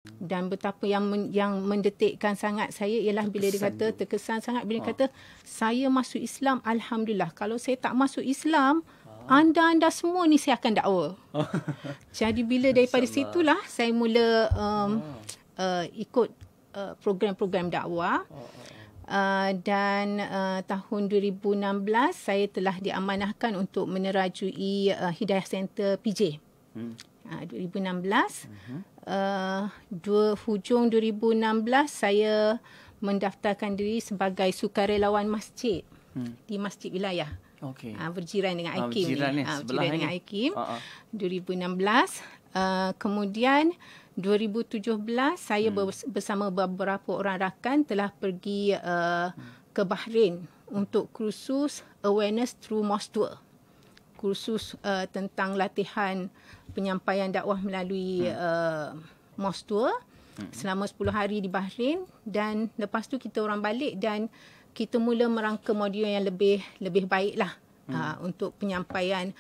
Dan betapa yang mendetikkan sangat saya ialah bila dia kata, terkesan sangat bila dia kata, saya masuk Islam, Alhamdulillah. Kalau saya tak masuk Islam, anda semua ni saya akan dakwa. Jadi bila daripada situlah saya mula ikut program-program dakwah. Dan tahun 2016 saya telah diamanahkan untuk menerajui Hidayah Center PJ. 2016. Hujung 2016 saya mendaftarkan diri sebagai sukarelawan masjid di masjid wilayah. Okey. Berjiran dengan IKIM ni. Berjiran dengan IKIM. 2016. Kemudian 2017 saya bersama beberapa orang rakan telah pergi ke Bahrain untuk kursus Awareness Through Mosque Tour. Kursus tentang latihan penyampaian dakwah melalui Mosque Tour selama 10 hari di Bahrain, dan lepas tu kita orang balik dan kita mula merangka modul yang lebih baiklah untuk penyampaian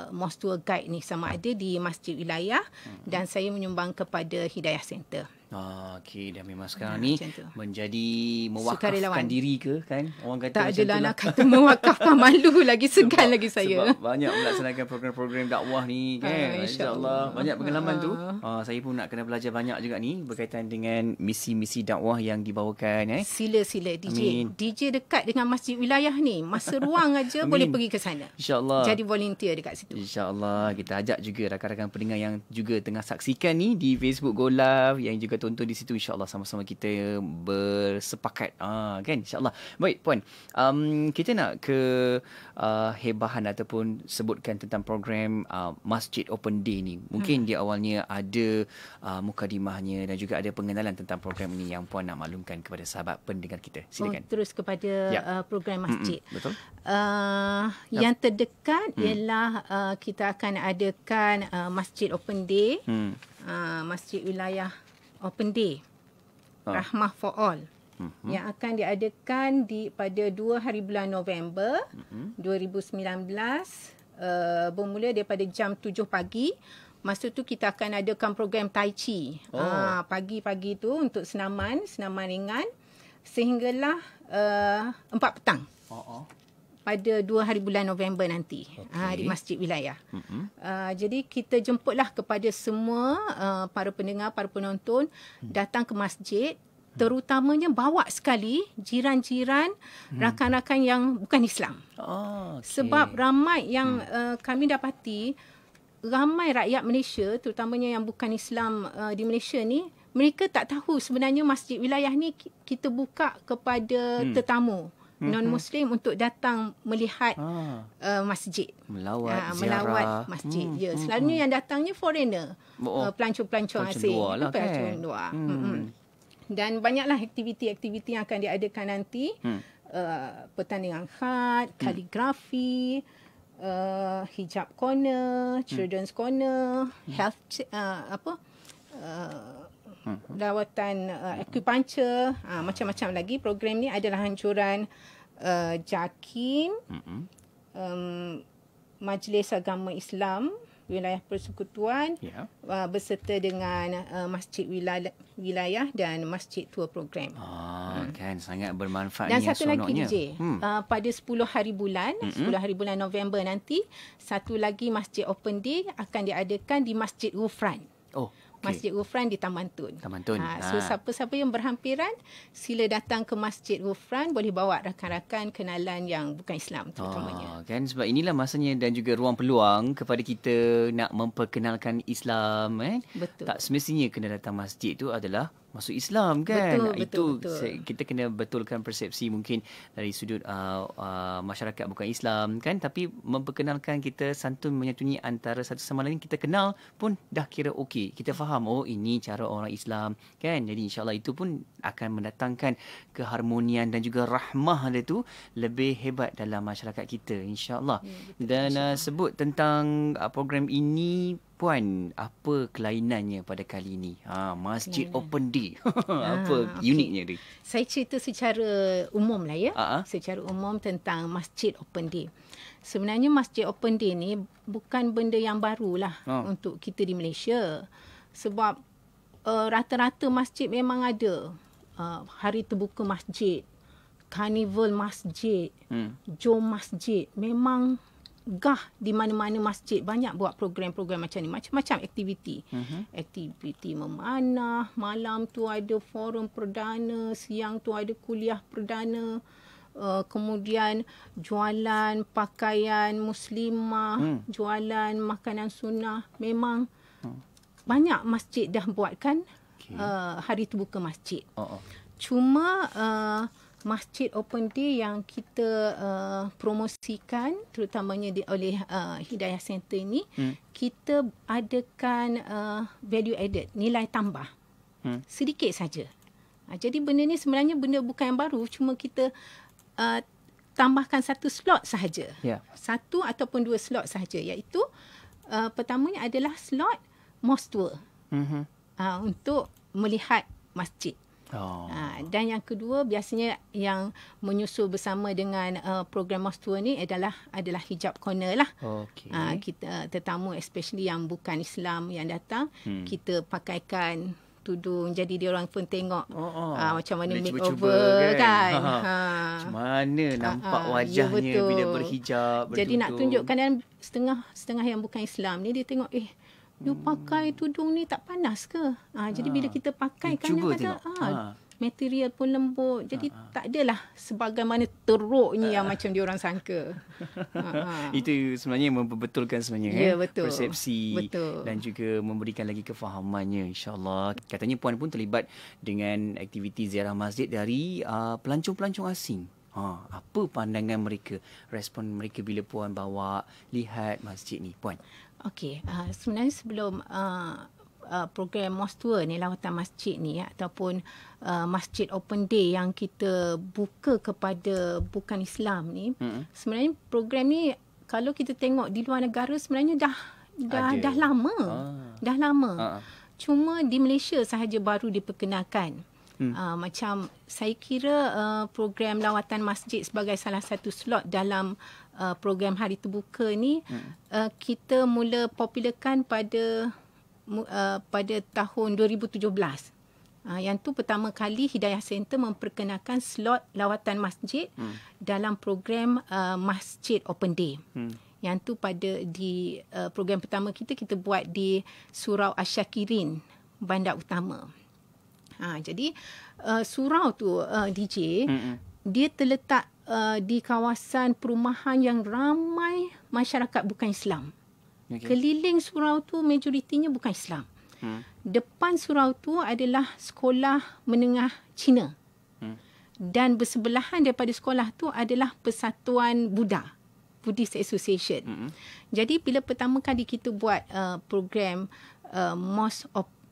Mosque Tour Guide ni, sama ada di masjid wilayah dan saya menyumbang kepada Hidayah Center. Okey, dah memang sekarang ni menjadi mewakafkan sukarelawan diri ke kan? Orang kata tak adalah nak lah. kata mewakafkan, malu lagi, segan lagi saya. Sebab banyak melaksanakan program-program dakwah ni kan. InsyaAllah banyak pengalaman tu. Saya pun nak kena belajar banyak juga ni berkaitan dengan misi-misi dakwah yang dibawakan. Sila DJ dekat dengan masjid wilayah ni. Masa ruang aja boleh pergi ke sana. InsyaAllah. Jadi volunteer dekat situ. InsyaAllah kita ajak juga rakan-rakan pendengar yang juga tengah saksikan ni di Facebook Go Live, yang juga tonton di situ, insyaAllah sama-sama kita bersepakat kan, insyaAllah. Baik Puan, kita nak ke hebahan ataupun sebutkan tentang program Masjid Open Day ni. Mungkin di awalnya ada mukadimahnya dan juga ada pengenalan tentang program ini yang Puan nak maklumkan kepada sahabat pendengar kita. Silakan. Terus kepada program masjid. Betul. Yang terdekat ialah kita akan adakan Masjid Open Day, Masjid Wilayah Open Day, Rahmah for All, yang akan diadakan pada 2 hari bulan November 2019, bermula daripada jam 7 pagi. Masa tu kita akan adakan program Tai Chi. Pagi-pagi tu untuk senaman ringan sehinggalah 4 petang. Pada 2 hari bulan November nanti, di masjid wilayah. Jadi kita jemputlah kepada semua para pendengar, para penonton datang ke masjid, terutamanya bawa sekali jiran-jiran, rakan-rakan yang bukan Islam. Sebab ramai yang kami dapati, ramai rakyat Malaysia, terutamanya yang bukan Islam di Malaysia ni, mereka tak tahu sebenarnya masjid wilayah ni kita buka kepada tetamu non-Muslim untuk datang melihat masjid. Melawat masjid. Selalunya yang datangnya foreigner. Pelancong-pelancong asing. Pelancong luar. Dan banyaklah aktiviti-aktiviti yang akan diadakan nanti. Pertandingan khat, kaligrafi, hijab corner, children's corner, health lawatan acupuncture, macam-macam lagi. Program ni adalah hancuran JAKIM, Majlis Agama Islam Wilayah Persekutuan, berserta dengan Masjid Wilayah dan Masjid Tour Program. Kan sangat bermanfaat. Dan satu lagi DJ, pada 10 hari bulan November nanti, satu lagi Masjid Open Day akan diadakan di Masjid Ghufran. Masjid Ghufran di Taman Tun. So siapa-siapa yang berhampiran, sila datang ke Masjid Ghufran, boleh bawa rakan-rakan kenalan yang bukan Islam terutamanya. Kan sebab inilah masanya dan juga ruang peluang kepada kita nak memperkenalkan Islam. Betul. Tak semestinya kena datang masjid tu adalah masuk Islam kan. Betul. Kita kena betulkan persepsi mungkin dari sudut masyarakat bukan Islam kan, tapi memperkenalkan kita santun menyantuni antara satu sama lain, kita kenal pun dah kira okey. Kita faham ini cara orang Islam kan. Jadi insya-Allah itu pun akan mendatangkan keharmonian dan juga rahmah dia tu lebih hebat dalam masyarakat kita insya-Allah. Dan sebut tentang program ini Puan, apa kelainannya pada kali ini? Masjid Open Day. Apa uniknya dia? Saya cerita secara umum lah ya. Secara umum tentang Masjid Open Day. Sebenarnya Masjid Open Day ni bukan benda yang barulah untuk kita di Malaysia. Sebab rata-rata masjid memang ada hari terbuka masjid, karnival masjid, jom masjid. Memang di mana-mana masjid banyak buat program-program macam ni, macam-macam aktiviti. Aktiviti memanah, malam tu ada forum perdana, siang tu ada kuliah perdana. Kemudian jualan pakaian muslimah, jualan makanan sunnah. Memang banyak masjid dah buatkan hari terbuka masjid. Cuma masjid open day yang kita promosikan terutamanya oleh Hidayah Center ni, kita adakan value added, nilai tambah. Sedikit saja. Jadi benda ni sebenarnya benda bukan yang baru, cuma kita tambahkan satu slot sahaja. Satu ataupun dua slot sahaja, iaitu pertamanya adalah slot mosque tour untuk melihat masjid. Dan yang kedua, biasanya yang menyusul bersama dengan program mosque tour ni adalah hijab corner lah. Kita tetamu especially yang bukan Islam yang datang, kita pakaikan tudung, jadi dia orang pun tengok macam mana makeover kan. Macam mana nampak wajahnya bila berhijab, bertudung. Jadi nak tunjukkan, dan setengah yang bukan Islam ni dia tengok, you pakai tudung ni tak panas ke? Jadi bila kita pakai kan, material pun lembut. Jadi tak adalah sebagaimana teruknya yang macam diorang sangka. Itu sebenarnya memperbetulkan sebenarnya betul. Persepsi. Betul. Dan juga memberikan lagi kefahamannya, insyaAllah. Katanya puan pun terlibat dengan aktiviti ziarah masjid dari pelancong-pelancong asing. Apa pandangan mereka, respon mereka bila puan bawa lihat masjid ni, puan? Okey, sebenarnya sebelum program mosque tour ni, lawatan masjid ni ataupun masjid open day yang kita buka kepada bukan Islam ni, sebenarnya program ni kalau kita tengok di luar negara sebenarnya dah lama. Dah lama. Cuma di Malaysia sahaja baru diperkenalkan. Macam saya kira program lawatan masjid sebagai salah satu slot dalam program hari terbuka ni, kita mula popularkan pada tahun 2017. Yang tu pertama kali Hidayah Center memperkenalkan slot lawatan masjid dalam program Masjid Open Day. Yang tu di program pertama kita buat di Surau Asyakirin, Bandar Utama. Jadi surau tu DJ, dia terletak di kawasan perumahan yang ramai masyarakat bukan Islam. Keliling surau tu majoritinya bukan Islam. Depan surau tu adalah sekolah menengah Cina. Dan bersebelahan daripada sekolah tu adalah Persatuan Buddha, Buddhist Association. Jadi bila pertama kali kita buat program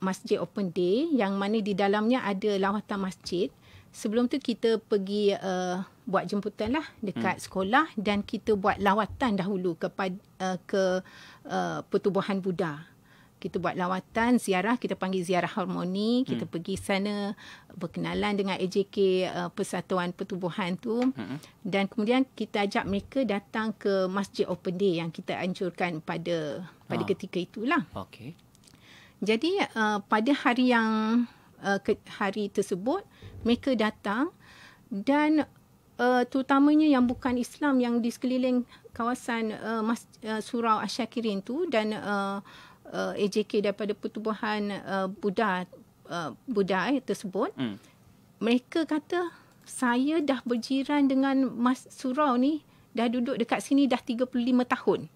Masjid Open Day, yang mana di dalamnya ada lawatan masjid, sebelum tu kita pergi buat jemputan lah dekat sekolah, dan kita buat lawatan dahulu ke pertubuhan Buddha. Kita buat lawatan, ziarah, kita panggil ziarah harmoni. Kita pergi sana, berkenalan dengan AJK Persatuan Pertubuhan tu. Dan kemudian kita ajak mereka datang ke Masjid Open Day yang kita anjurkan pada ketika itulah. Jadi pada hari tersebut, mereka datang, dan terutamanya yang bukan Islam yang di sekeliling kawasan Surau Asyakirin tu, dan AJK daripada pertubuhan Buddha tersebut, mereka kata, saya dah berjiran dengan surau ni, dah duduk dekat sini dah 35 tahun.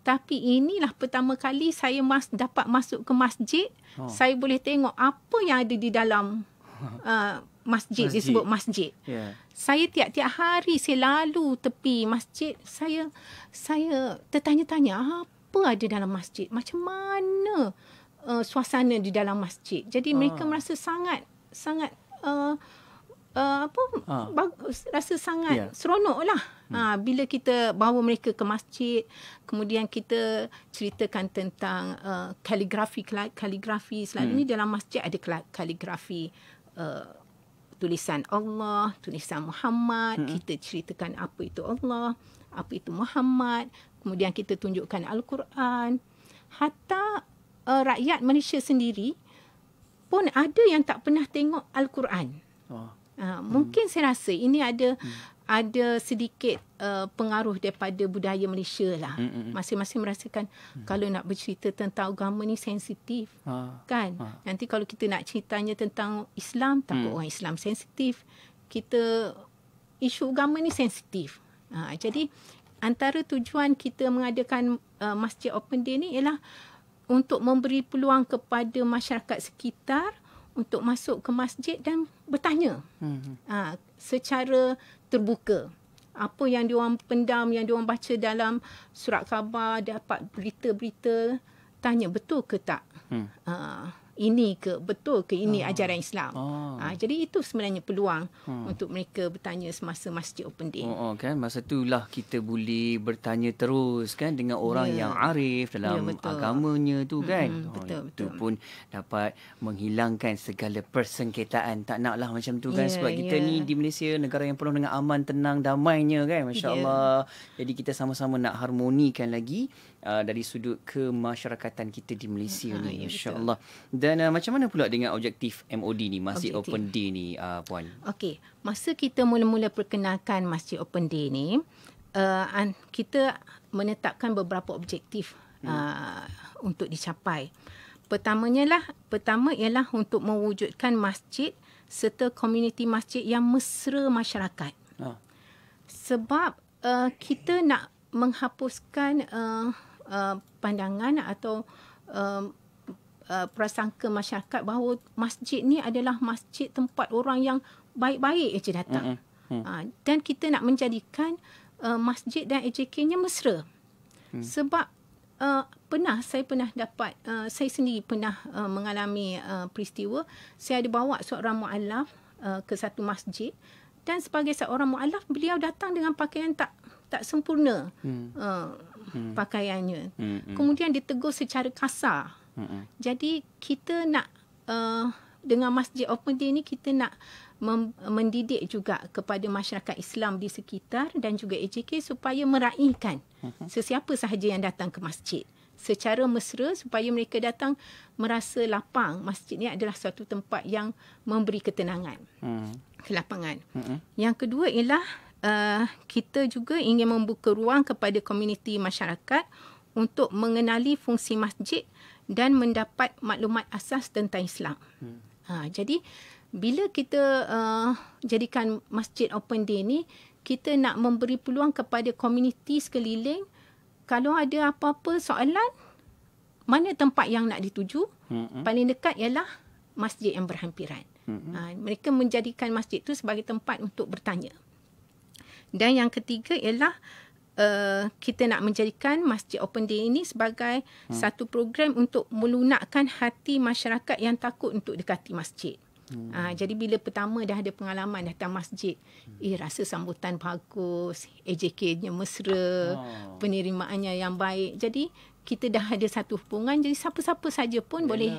Tapi inilah pertama kali saya dapat masuk ke masjid. Saya boleh tengok apa yang ada di dalam masjid. Disebut masjid. Saya tiap-tiap hari saya lalu tepi masjid. Saya tertanya-tanya, apa ada dalam masjid? Macam mana suasana di dalam masjid? Jadi mereka merasa sangat rasa sangat seronok lah. Bila kita bawa mereka ke masjid, kemudian kita ceritakan tentang kaligrafi. Selalunya dalam masjid ada kaligrafi, tulisan Allah, tulisan Muhammad. Kita ceritakan apa itu Allah, apa itu Muhammad. Kemudian kita tunjukkan Al-Quran. Hatta rakyat Malaysia sendiri pun ada yang tak pernah tengok Al-Quran. Mungkin saya rasa ini ada sedikit pengaruh daripada budaya Malaysia lah. Masing-masing merasakan kalau nak bercerita tentang agama ni sensitif. Kan? Nanti kalau kita nak ceritanya tentang Islam, takut orang Islam sensitif. Isu agama ni sensitif. Jadi antara tujuan kita mengadakan Masjid Open Day ni ialah untuk memberi peluang kepada masyarakat sekitar untuk masuk ke masjid dan bertanya secara terbuka. Apa yang diorang pendam, yang diorang baca dalam surat khabar, dapat berita-berita, tanya betul ke tak? Ini ke betul ke ini ajaran Islam? Jadi itu sebenarnya peluang untuk mereka bertanya semasa Masjid Open Day. Kan masa itulah kita boleh bertanya terus kan dengan orang yang arif dalam agamanya tu kan. Betul. Itu pun dapat menghilangkan segala persengketaan. Tak naklah macam tu kan, sebab kita ni di Malaysia negara yang penuh dengan aman, tenang, damainya kan, masya-Allah. Jadi kita sama-sama nak harmonikan lagi dari sudut kemasyarakatan kita di Malaysia ni, masya-Allah. Dan macam mana pula dengan objektif MOD ni, Masjid Open Day ni, Puan? Okey, masa kita mula-mula perkenalkan Masjid Open Day ni, kita menetapkan beberapa objektif untuk dicapai. Pertama ialah untuk mewujudkan masjid serta komuniti masjid yang mesra masyarakat. Sebab kita nak menghapuskan pandangan atau prasangka masyarakat bahawa masjid ni adalah masjid tempat orang yang baik-baik aja datang. Dan kita nak menjadikan masjid dan AJK-nya mesra. Sebab saya sendiri pernah mengalami peristiwa. Saya ada bawa seorang mu'alaf ke satu masjid, dan sebagai seorang mu'alaf, beliau datang dengan pakaian tak sempurna pakaiannya. Kemudian ditegur secara kasar. Jadi kita nak dengan Masjid Open Day ni, kita nak mendidik juga kepada masyarakat Islam di sekitar dan juga AJK supaya meraihkan sesiapa sahaja yang datang ke masjid secara mesra, supaya mereka datang merasa lapang. Masjid ni adalah suatu tempat yang memberi ketenangan, kelapangan. Yang kedua ialah kita juga ingin membuka ruang kepada komuniti masyarakat untuk mengenali fungsi masjid dan mendapat maklumat asas tentang Islam. Jadi bila kita jadikan Masjid Open Day ni, kita nak memberi peluang kepada komuniti sekeliling. Kalau ada apa-apa soalan, mana tempat yang nak dituju, paling dekat ialah masjid yang berhampiran. Mereka menjadikan masjid itu sebagai tempat untuk bertanya. Dan yang ketiga ialah kita nak menjadikan Masjid Open Day ini sebagai satu program untuk melunakkan hati masyarakat yang takut untuk dekati masjid. Jadi bila pertama dah ada pengalaman datang masjid, rasa sambutan bagus, AJK-nya mesra, penerimaannya yang baik. Jadi kita dah ada satu hubungan, jadi siapa-siapa saja pun boleh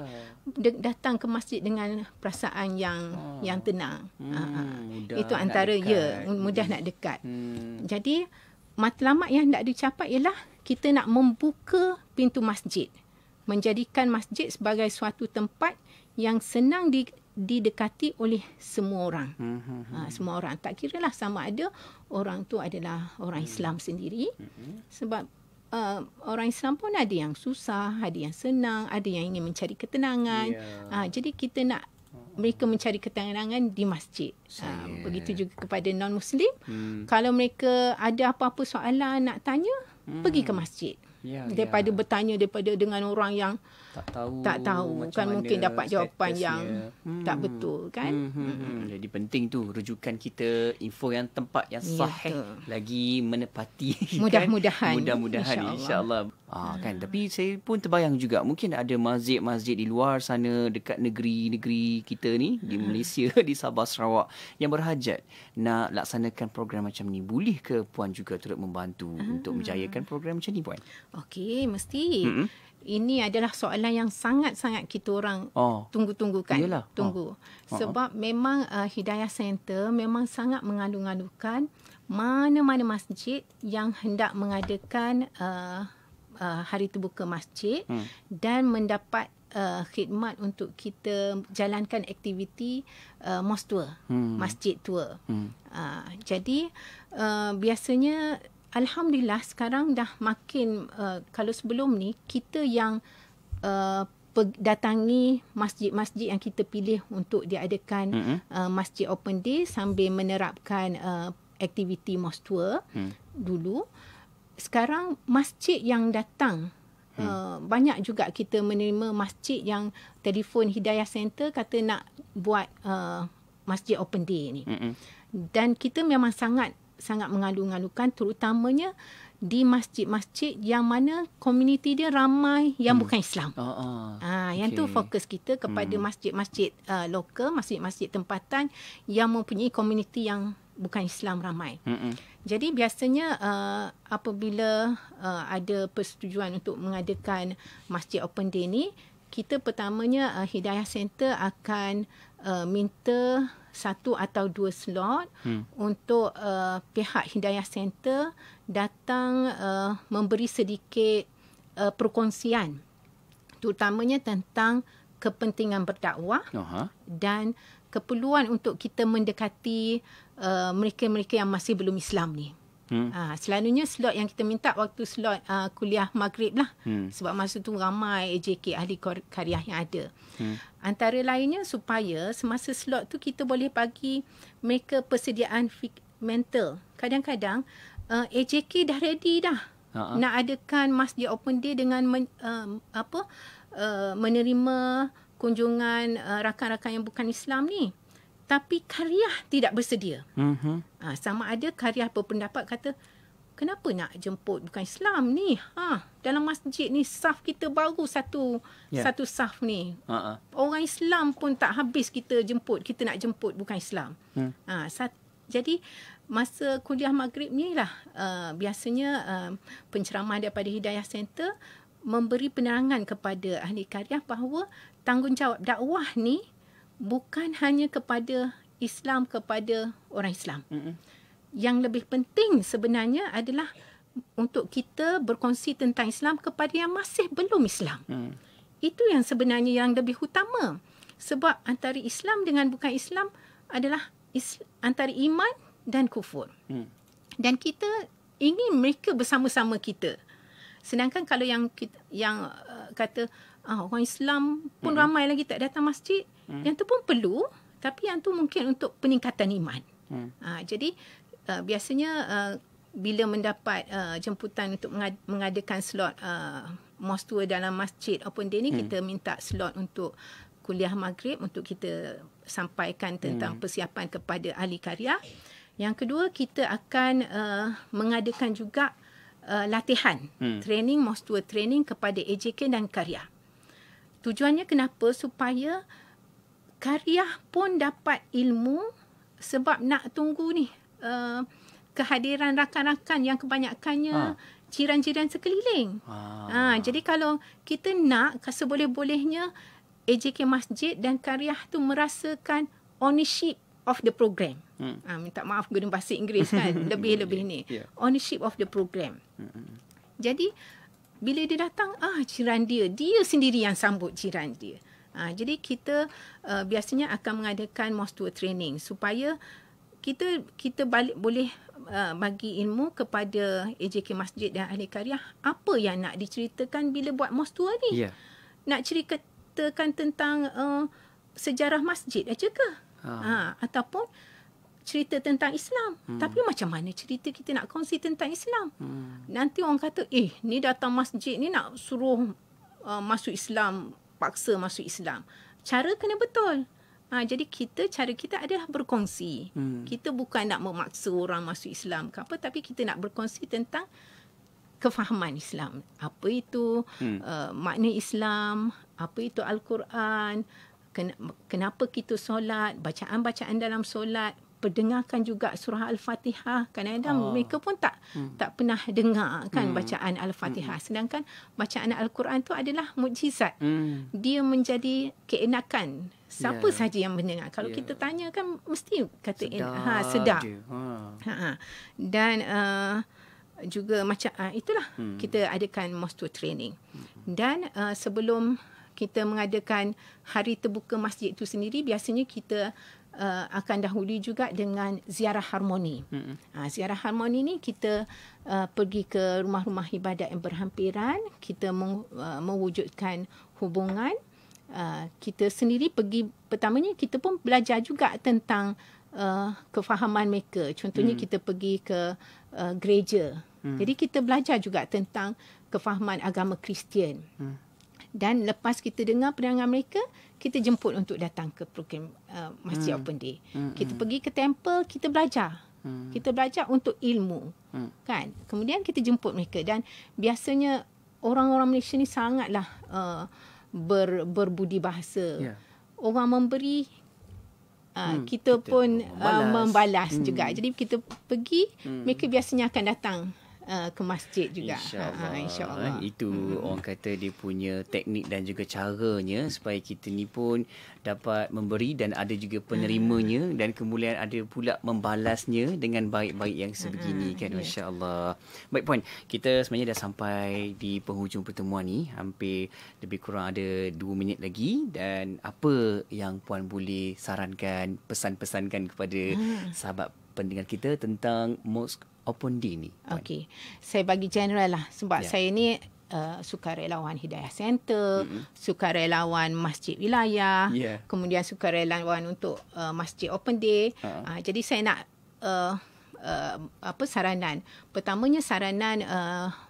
datang ke masjid dengan perasaan yang tenang. Itu antara mudah nak dekat. Jadi matlamat yang nak dicapai ialah kita nak membuka pintu masjid, menjadikan masjid sebagai suatu tempat yang senang didekati oleh semua orang. Semua orang, tak kiralah sama ada orang tu adalah orang Islam sendiri. Sebab orang Islam pun ada yang susah, ada yang senang, ada yang ingin mencari ketenangan. Jadi kita nak mereka mencari ketenangan di masjid. Begitu juga kepada non-Muslim. Kalau mereka ada apa-apa soalan nak tanya, pergi ke masjid. Daripada bertanya dengan orang yang tak tahu kan, mungkin dapat jawapan yang tak betul kan. Jadi penting tu rujukan kita, info yang tempat yang sahih lagi menepati. Mudah-mudahan insya-Allah. Kan, tapi saya pun terbayang juga mungkin ada masjid-masjid di luar sana dekat negeri-negeri kita ni di Malaysia, di Sabah Sarawak yang berhajat nak laksanakan program macam ni. Boleh ke Puan juga turut membantu untuk menjayakan program macam ni, Puan? Okey, mesti. Ini adalah soalan yang sangat-sangat kita orang tunggu-tunggukan. Tunggu. Sebab memang Hidayah Center memang sangat mengalu-alukan mana-mana masjid yang hendak mengadakan hari terbuka masjid dan mendapat khidmat untuk kita jalankan aktiviti mosque tour, masjid tour. Jadi biasanya alhamdulillah sekarang dah makin kalau sebelum ni kita yang datangi masjid-masjid yang kita pilih untuk diadakan masjid open day sambil menerapkan aktiviti mosque tour dulu. Sekarang masjid yang datang banyak juga kita menerima masjid yang telefon Hidayah Center kata nak buat masjid open day ni. Dan kita memang sangat mengalu-alukan terutamanya di masjid-masjid yang mana komuniti dia ramai yang bukan Islam. Yang tu fokus kita kepada masjid-masjid lokal, masjid-masjid tempatan yang mempunyai komuniti yang bukan Islam ramai. Jadi biasanya apabila ada persetujuan untuk mengadakan masjid open day ni, kita pertamanya Hidayah Center akan minta 1 atau 2 slot untuk pihak Hidayah Center datang memberi sedikit perkongsian terutamanya tentang kepentingan berdakwah dan keperluan untuk kita mendekati mereka-mereka yang masih belum Islam ni. Selalunya slot yang kita minta waktu slot kuliah maghrib lah. Sebab masa tu ramai AJK ahli karyah yang ada. Antara lainnya supaya semasa slot tu kita boleh bagi mereka persediaan mental. Kadang-kadang AJK dah ready dah. Nak adakan masjid open day dengan menerima kunjungan rakan-rakan yang bukan Islam ni. Tapi karyah tidak bersedia. Sama ada karyah berpendapat kata, kenapa nak jemput bukan Islam ni? Dalam masjid ni saf kita baru satu saf ni. Orang Islam pun tak habis kita nak jemput bukan Islam. Jadi masa kuliah maghrib ni lah biasanya penceramah daripada Hidayah Center memberi penerangan kepada ahli karyah bahawa tanggungjawab dakwah ni bukan hanya kepada Islam, kepada orang Islam. Yang lebih penting sebenarnya adalah untuk kita berkongsi tentang Islam kepada yang masih belum Islam. Itu yang sebenarnya yang lebih utama. Sebab antara Islam dengan bukan Islam adalah antara iman dan kufur. Dan kita ingin mereka bersama-sama kita. Sedangkan kalau yang kata orang Islam pun ramai lagi tak datang masjid, yang tu pun perlu, tapi yang tu mungkin untuk peningkatan iman. Jadi biasanya bila mendapat jemputan untuk mengadakan slot mosque tour dalam masjid open day ni, kita minta slot untuk kuliah maghrib untuk kita sampaikan tentang persiapan kepada ahli karya. Yang kedua, kita akan mengadakan juga latihan, training, mosque tour training kepada AJK dan karya. Tujuannya kenapa? Supaya karyah pun dapat ilmu, sebab nak tunggu ni kehadiran rakan-rakan yang kebanyakannya jiran-jiran sekeliling. Jadi kalau kita nak seboleh-bolehnya AJK Masjid dan karyah tu merasakan ownership of the program. Minta maaf guna bahasa Inggeris kan, lebih-lebih ni. Ownership of the program. Jadi bila dia datang, jiran dia sendiri yang sambut jiran dia. Jadi kita biasanya akan mengadakan mosque tour training supaya kita balik boleh bagi ilmu kepada AJK Masjid dan ahli karyah apa yang nak diceritakan bila buat mosque tour ni. Nak ceritakan tentang sejarah masjid aja ke? Ataupun cerita tentang Islam. Tapi macam mana cerita kita nak kongsi tentang Islam? Nanti orang kata, ni datang masjid ni nak suruh masuk Islam, paksa masuk Islam. Cara kena betul. Jadi cara kita adalah berkongsi. Kita bukan nak memaksa orang masuk Islam ke apa, tapi kita nak berkongsi tentang kefahaman Islam. Apa itu makna Islam, apa itu Al-Quran, kenapa kita solat, bacaan-bacaan dalam solat, perdengarkan juga surah Al-Fatihah. Kadang-kadang mereka pun tak pernah dengar kan bacaan Al-Fatihah. Sedangkan bacaan Al-Quran tu adalah mukjizat. Dia menjadi keenakan siapa saja yang mendengar. Kalau kita tanya kan mesti kata sedap. Dan juga macam itulah kita adakan mosque tour training. Dan sebelum kita mengadakan hari terbuka masjid itu sendiri, biasanya kita akan dahului juga dengan ziarah harmoni. Ziarah harmoni ni kita pergi ke rumah-rumah ibadat yang berhampiran, kita mewujudkan hubungan. Kita sendiri pergi, pertamanya kita pun belajar juga tentang kefahaman mereka. Contohnya kita pergi ke gereja. Jadi kita belajar juga tentang kefahaman agama Kristian. Dan lepas kita dengar penerangan mereka, kita jemput untuk datang ke program Masjid Open Day. Kita pergi ke temple, kita belajar. Kita belajar untuk ilmu. Kan? Kemudian kita jemput mereka. Dan biasanya orang-orang Malaysia ni sangatlah berbudi bahasa. Orang memberi, kita pun membalas juga. Jadi kita pergi, mereka biasanya akan datang ke masjid juga. InsyaAllah. Itu orang kata dia punya teknik dan juga caranya supaya kita ni pun dapat memberi dan ada juga penerimanya dan kemudian ada pula membalasnya dengan baik-baik yang sebegini kan. Masya-Allah. Baik Puan, kita sebenarnya dah sampai di penghujung pertemuan ni. Hampir lebih kurang ada 2 minit lagi, dan apa yang Puan boleh sarankan, pesan-pesankan kepada sahabat pendengar kita tentang Mosque Open Day ni? Okey, saya bagi general lah sebab saya ni sukarelawan Hidayah Center, sukarelawan Masjid Wilayah, kemudian sukarelawan untuk Masjid Open Day. Jadi saya nak saranan. Pertamanya saranan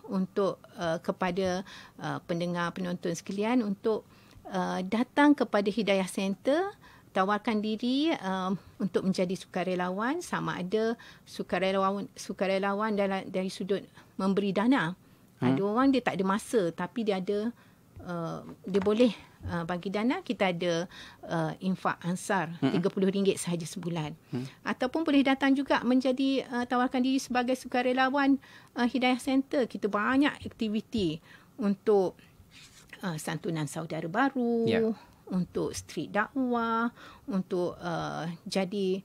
untuk kepada pendengar penonton sekalian untuk datang kepada Hidayah Center, tawarkan diri untuk menjadi sukarelawan, sama ada sukarelawan dari sudut memberi dana. Ada orang dia tak ada masa tapi dia ada dia boleh bagi dana. Kita ada infak ansar RM30 sahaja sebulan. Ataupun boleh datang juga menjadi tawarkan diri sebagai sukarelawan Hidayah Center. Kita banyak aktiviti untuk santunan saudara baru, untuk street dakwah, untuk jadi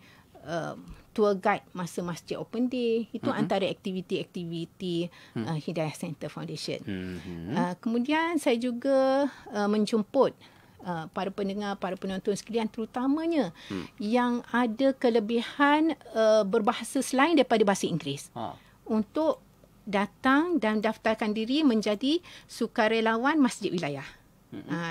tour guide masa Masjid Open Day. Itu antara aktiviti-aktiviti Hidayah Center Foundation. Kemudian saya juga menjemput para pendengar, para penonton sekalian, terutamanya yang ada kelebihan berbahasa selain daripada bahasa Inggeris, untuk datang dan daftarkan diri menjadi sukarelawan Masjid Wilayah.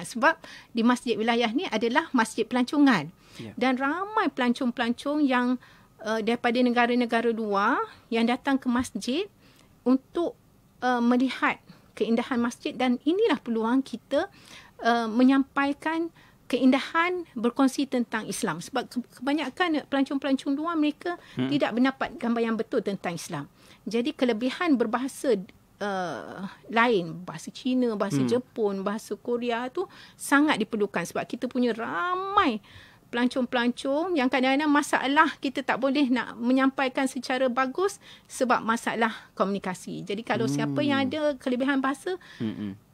Sebab di Masjid Wilayah ni adalah masjid pelancongan. Dan ramai pelancong-pelancong yang daripada negara-negara luar yang datang ke masjid untuk melihat keindahan masjid. Dan inilah peluang kita menyampaikan keindahan, berkongsi tentang Islam. Sebab kebanyakan pelancong-pelancong luar, mereka tidak mendapat gambar yang betul tentang Islam. Jadi kelebihan berbahasa lain, bahasa Cina, bahasa Jepun, bahasa Korea tu sangat diperlukan, sebab kita punya ramai pelancong-pelancong yang kadang-kadang masalah kita tak boleh nak menyampaikan secara bagus sebab masalah komunikasi. Jadi kalau siapa yang ada kelebihan bahasa,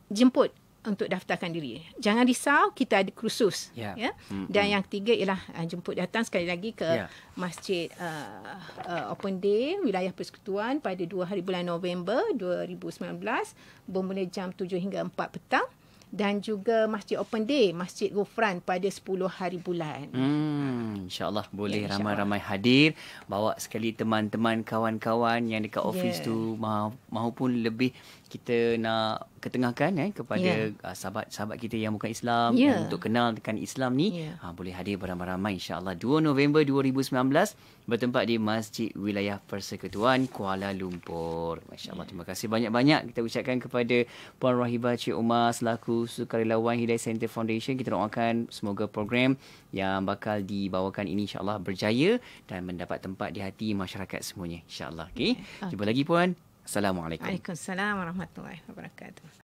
jemput untuk daftarkan diri. Jangan risau, kita ada kursus. Dan yang ketiga ialah jemput datang sekali lagi ke Masjid Open Day Wilayah Persekutuan pada 2 hari bulan November 2019 bermula jam 7 hingga 4 petang. Dan juga Masjid Open Day Masjid Ghufran pada 10 hari bulan. InsyaAllah boleh ramai-ramai hadir. Bawa sekali teman-teman, kawan-kawan yang dekat office tu, maupun lebih kita nak ketengahkan kepada sahabat-sahabat kita yang bukan Islam, untuk kenal dengan Islam ni, boleh hadir beramai-ramai insya-Allah 2 November 2019 bertempat di Masjid Wilayah Persekutuan Kuala Lumpur. Masya-Allah, terima kasih banyak-banyak kita ucapkan kepada Puan Rahibah Cik Umar selaku sukarelawan Hidayah Center Foundation. Kita doakan semoga program yang bakal dibawakan ini insya-Allah berjaya dan mendapat tempat di hati masyarakat semuanya insya-Allah. Okey. Jumpa lagi Puan. Assalamualaikum. Waalaikumsalam warahmatullahi wabarakatuh.